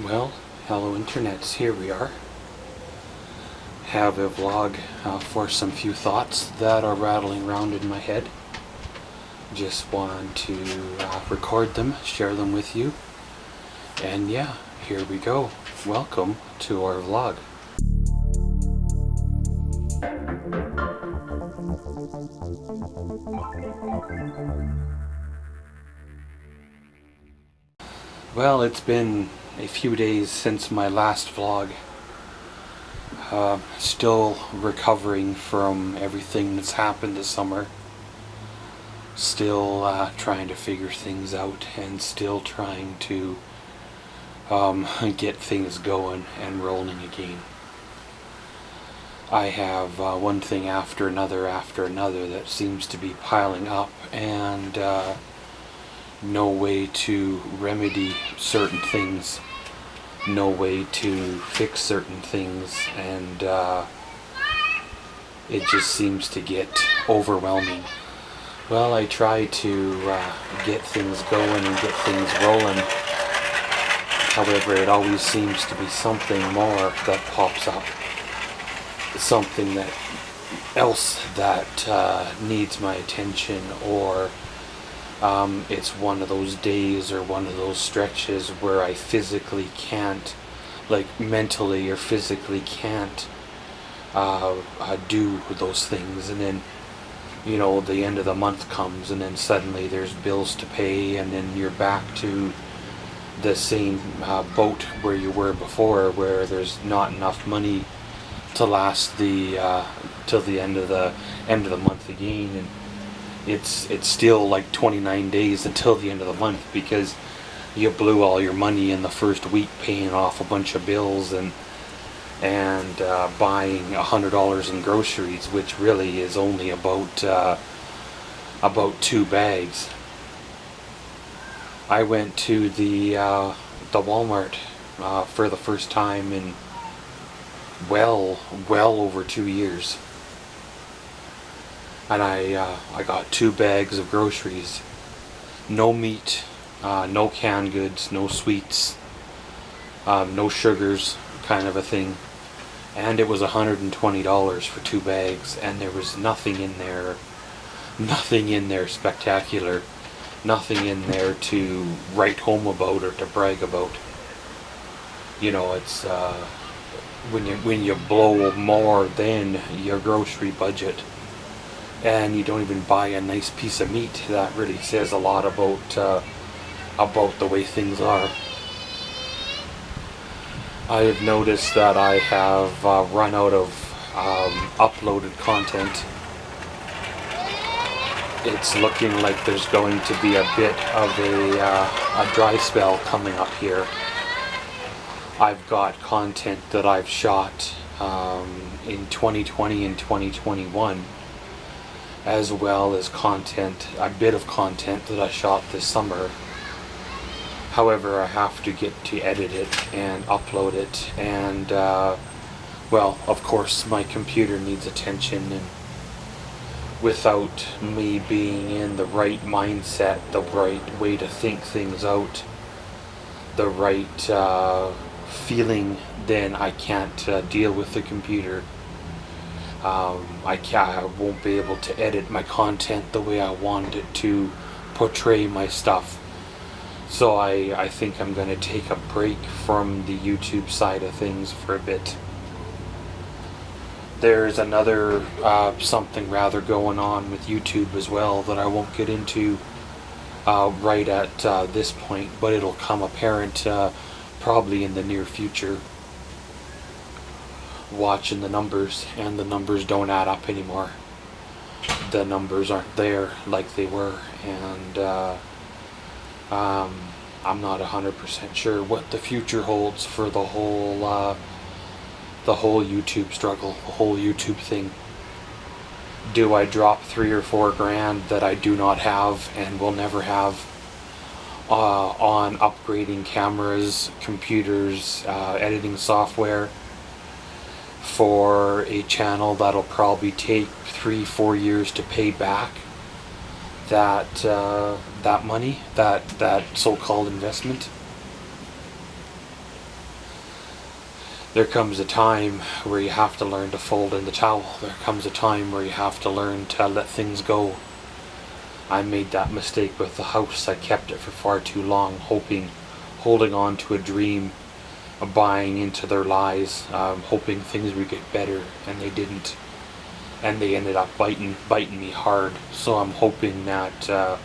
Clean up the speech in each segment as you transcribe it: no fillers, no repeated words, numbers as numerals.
Well, hello internets, here we are. Have a vlog for some few thoughts that are rattling around in my head. Just wanted to record them, share them with you. And yeah, here we go. Welcome to our vlog. Well, it's been a few days since my last vlog. Still recovering from everything that's happened this summer. Still trying to figure things out and still trying to get things going and rolling again. I have one thing after another that seems to be piling up, and no way to remedy certain things, no way to fix certain things, and it just seems to get overwhelming. Well, I try to get things going and get things rolling. However, it always seems to be something more that pops up. Something else that needs my attention, or it's one of those days or one of those stretches where I physically can't, like mentally or physically can't do those things. And then, you know, the end of the month comes and then suddenly there's bills to pay, and then you're back to the same boat where you were before, where there's not enough money to last till the end of the month again. And it's still like 29 days until the end of the month, because you blew all your money in the first week paying off a bunch of bills and buying $100 in groceries, which really is only about 2 bags. I went to the Walmart for the first time in well over 2 years, and I got 2 bags of groceries. No meat, no canned goods, no sweets, no sugars, kind of a thing. And it was $120 for 2 bags, and there was nothing in there spectacular, nothing in there to write home about or to brag about. You know, it's when you blow more than your grocery budget and you don't even buy a nice piece of meat, that really says a lot about the way things are. I have noticed that I have run out of uploaded content. It's looking like there's going to be a bit of a dry spell coming up here. I've got content that I've shot in 2020 and 2021, as well as a bit of content that I shot this summer. However, I have to get to edit it and upload it, and well, of course my computer needs attention, and without me being in the right mindset, the right way to think things out, the right feeling, then I can't deal with the computer. I won't be able to edit my content the way I want it to portray my stuff. So I think I'm going to take a break from the YouTube side of things for a bit. There's another something rather going on with YouTube as well that I won't get into right at this point, but it'll come apparent probably in the near future. Watching the numbers, and the numbers don't add up anymore. The numbers aren't there like they were, and I'm not 100% sure what the future holds for the whole YouTube struggle, the whole YouTube thing. Do I drop 3 or 4 grand that I do not have and will never have on upgrading cameras, computers, editing software, for a channel that'll probably take 3-4 years to pay back that money, that so-called investment? There comes a time where you have to learn to fold in the towel. There comes a time where you have to learn to let things go. I made that mistake with the house. I kept it for far too long, holding on to a dream, buying into their lies, hoping things would get better, and they didn't. And they ended up biting me hard. So I'm hoping that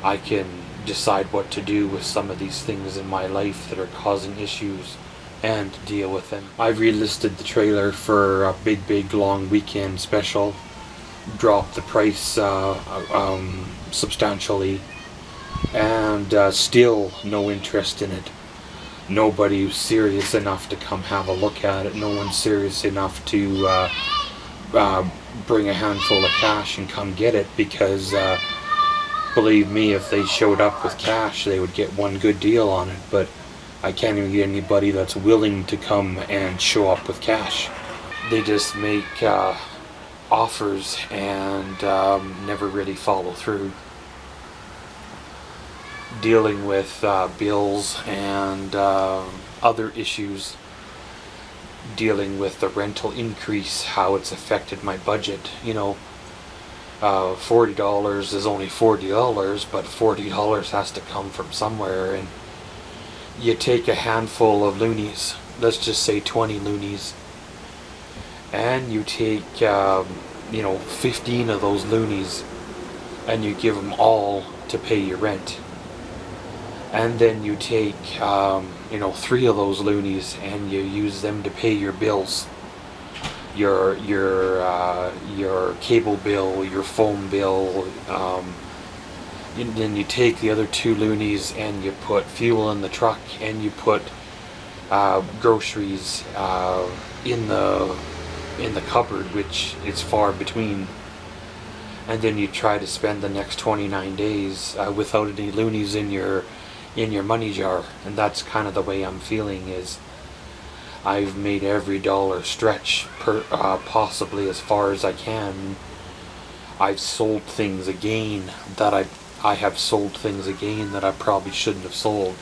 I can decide what to do with some of these things in my life that are causing issues and deal with them. I relisted the trailer for a big long weekend special. Dropped the price substantially, and still no interest in it. Nobody serious enough to come have a look at it. No one's serious enough to bring a handful of cash and come get it, because believe me, if they showed up with cash, they would get one good deal on it, but I can't even get anybody that's willing to come and show up with cash. They just make offers and never really follow through. Dealing with bills and other issues. Dealing with the rental increase, how it's affected my budget. You know, $40 is only $40, but $40 has to come from somewhere, and you take a handful of loonies, let's just say 20 loonies, and you take 15 of those loonies and you give them all to pay your rent, and then you take 3 of those loonies and you use them to pay your bills, your cable bill, your phone bill, then you take the other 2 loonies and you put fuel in the truck, and you put groceries in the cupboard, which is far between, and then you try to spend the next 29 days without any loonies in your money jar. And that's kind of the way I'm feeling. Is I've made every dollar stretch possibly as far as I can. I've sold things again that I have sold things again that I probably shouldn't have sold,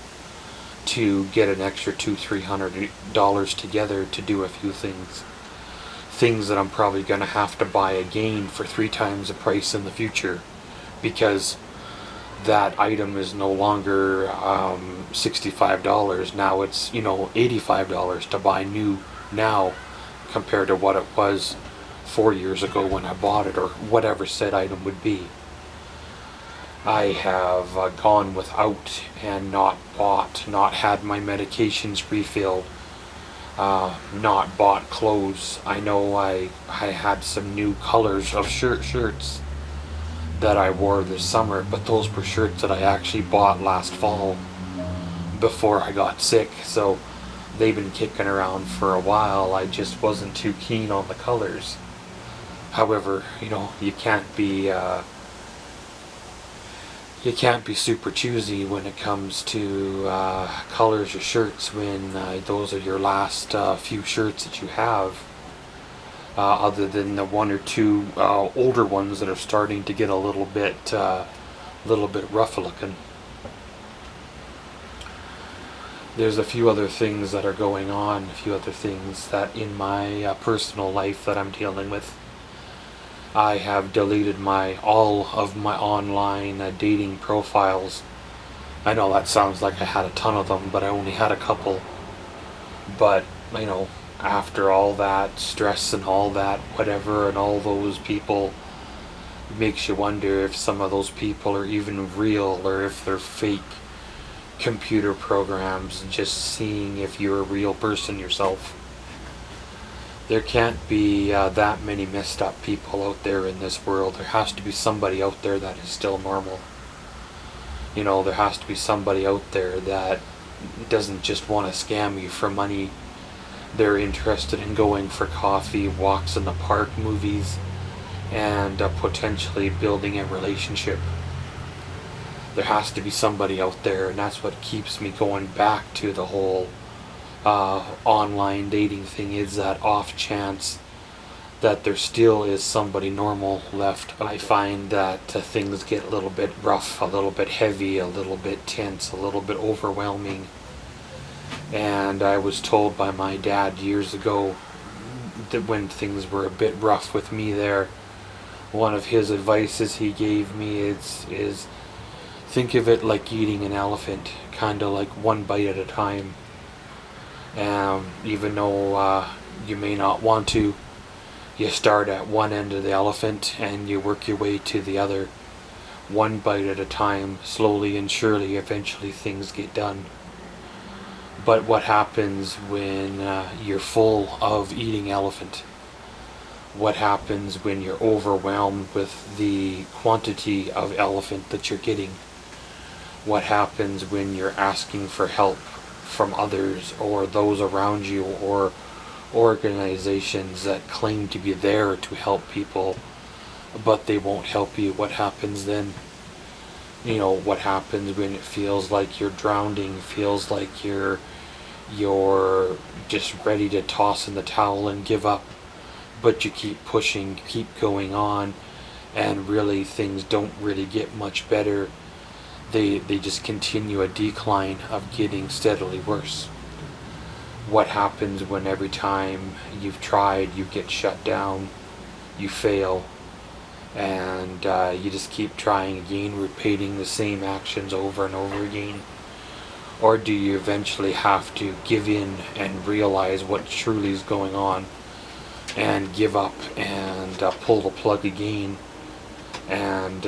to get an extra $200-300 together to do a few things that I'm probably gonna have to buy again for 3 times the price in the future, because that item is no longer $65. Now it's $85 to buy new now, compared to what it was 4 years ago when I bought it, or whatever said item would be. I have gone without and not bought, not had my medications refilled, not bought clothes. I know I had some new colors of shirts that I wore this summer, but those were shirts that I actually bought last fall before I got sick, so they've been kicking around for a while. I just wasn't too keen on the colors. However, you can't be super choosy when it comes to colors or shirts, when those are your last few shirts that you have, other than the 1 or 2 older ones that are starting to get a little bit rough looking. There's a few other things that are going on, a few other things that in my personal life that I'm dealing with. I have deleted all of my online dating profiles. I know that sounds like I had a ton of them, but I only had a couple. But, after all that stress and all that whatever and all those people, it makes you wonder if some of those people are even real, or if they're fake computer programs, just seeing if you're a real person yourself. There can't be that many messed up people out there in this world. There has to be somebody out there that is still normal. There has to be somebody out there that doesn't just want to scam you for money. They're interested in going for coffee, walks in the park, movies, and potentially building a relationship. There has to be somebody out there, and that's what keeps me going back to the whole online dating thing, is that off chance that there still is somebody normal left. I find that things get a little bit rough, a little bit heavy, a little bit tense, a little bit overwhelming, And I was told by my dad years ago that when things were a bit rough with me there, one of his advices he gave me is think of it like eating an elephant, kind of like one bite at a time. Even though you may not want to, you start at one end of the elephant and you work your way to the other, one bite at a time, slowly and surely. Eventually things get done. But what happens when you're full of eating elephant? What happens when you're overwhelmed with the quantity of elephant that you're getting? What happens when you're asking for help from others or those around you or organizations that claim to be there to help people, but they won't help you? What happens then? You know, what happens when it feels like you're drowning, feels like you're just ready to toss in the towel and give up, but you keep pushing, keep going on, and really things don't really get much better. They just continue a decline of getting steadily worse. What happens when every time you've tried, you get shut down, you fail, and you just keep trying again, repeating the same actions over and over again? Or do you eventually have to give in and realize what truly is going on and give up and pull the plug again and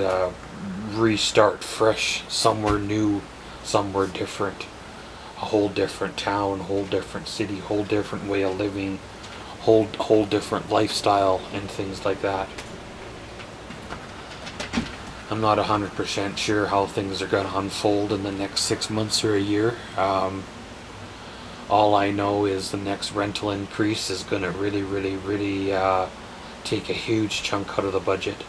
restart fresh somewhere new, somewhere different, a whole different town, whole different city, whole different way of living, whole different lifestyle and things like that? I'm not 100% sure how things are going to unfold in the next 6 months or a year. All I know is the next rental increase is going to really take a huge chunk out of the budget.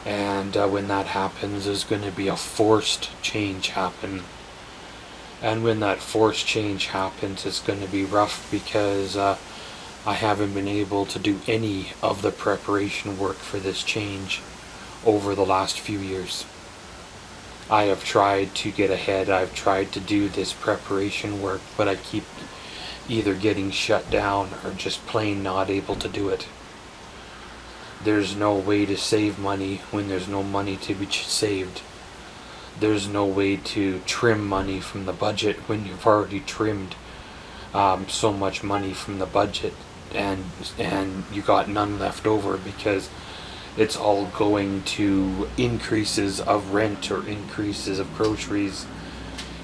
And when that happens, there's going to be a forced change happen. And when that forced change happens, it's going to be rough because I haven't been able to do any of the preparation work for this change over the last few years. I have tried to get ahead, I've tried to do this preparation work, but I keep either getting shut down or just plain not able to do it. There's no way to save money when there's no money to be saved. There's no way to trim money from the budget when you've already trimmed so much money from the budget and you got none left over because it's all going to increases of rent or increases of groceries,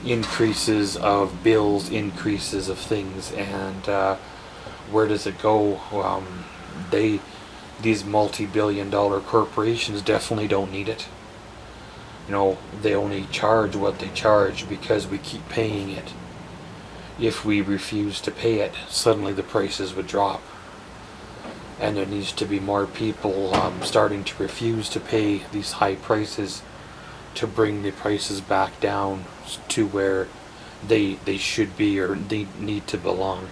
increases of bills, increases of things. And where does it go? These multi-billion-dollar corporations definitely don't need it. You know, they only charge what they charge because we keep paying it. If we refuse to pay it, suddenly the prices would drop. And there needs to be more people starting to refuse to pay these high prices to bring the prices back down to where they should be or they need to belong.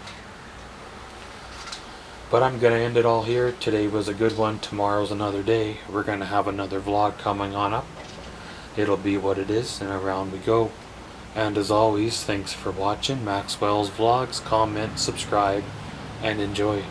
But I'm going to end it all here. Today was a good one. Tomorrow's another day. We're going to have another vlog coming on up. It'll be what it is, and around we go. And as always, thanks for watching Maxwell's Vlogs. Comment, subscribe, and enjoy.